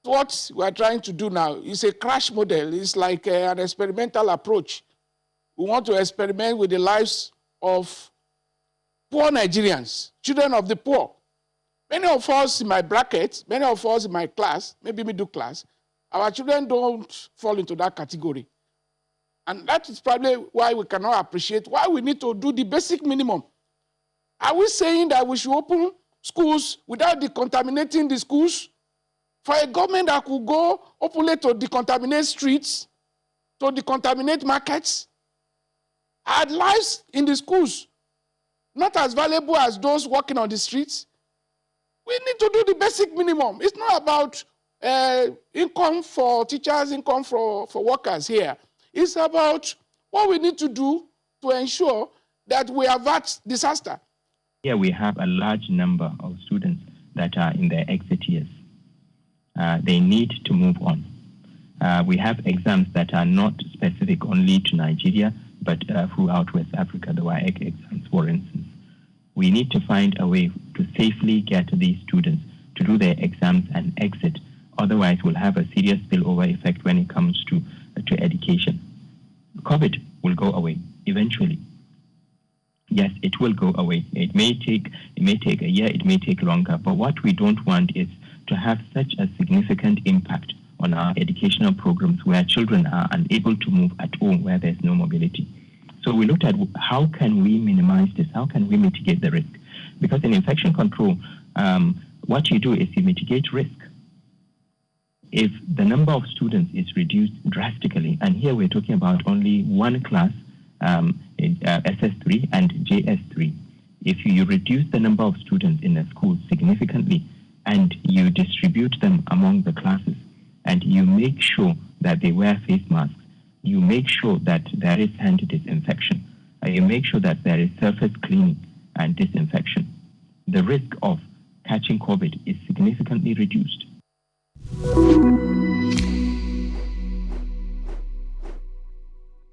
What we are trying to do now is a crash model. It's like an experimental approach. We want to experiment with the lives of poor Nigerians, children of the poor. Many of us in my bracket, many of us in my class, maybe middle class, our children don't fall into that category. And that is probably why we cannot appreciate why we need to do the basic minimum. Are we saying that we should open schools without decontaminating the schools? For a government that could go openly to decontaminate streets, to decontaminate markets, our lives in the schools not as valuable as those working on the streets? We need to do the basic minimum. It's not about income for teachers, income for workers here. It's about what we need to do to ensure that we avert disaster. Here we have a large number of students that are in their exit years. They need to move on. We have exams that are not specific only to Nigeria, but throughout West Africa, the WAEC exams, for instance. We need to find a way to safely get these students to do their exams and exit. Otherwise, we'll have a serious spillover effect when it comes to education. COVID will go away eventually. Yes, it will go away. It may take a year, it may take longer. But what we don't want is to have such a significant impact on our educational programs where children are unable to move at all, where there's no mobility. So we looked at how can we minimize this? How can we mitigate the risk? Because in infection control, what you do is you mitigate risk. If the number of students is reduced drastically, and here we're talking about only one class, SS3 and JS3, if you reduce the number of students in a school significantly and you distribute them among the classes and you make sure that they wear face masks, you make sure that there is hand disinfection, you make sure that there is surface cleaning and disinfection, the risk of catching COVID is significantly reduced.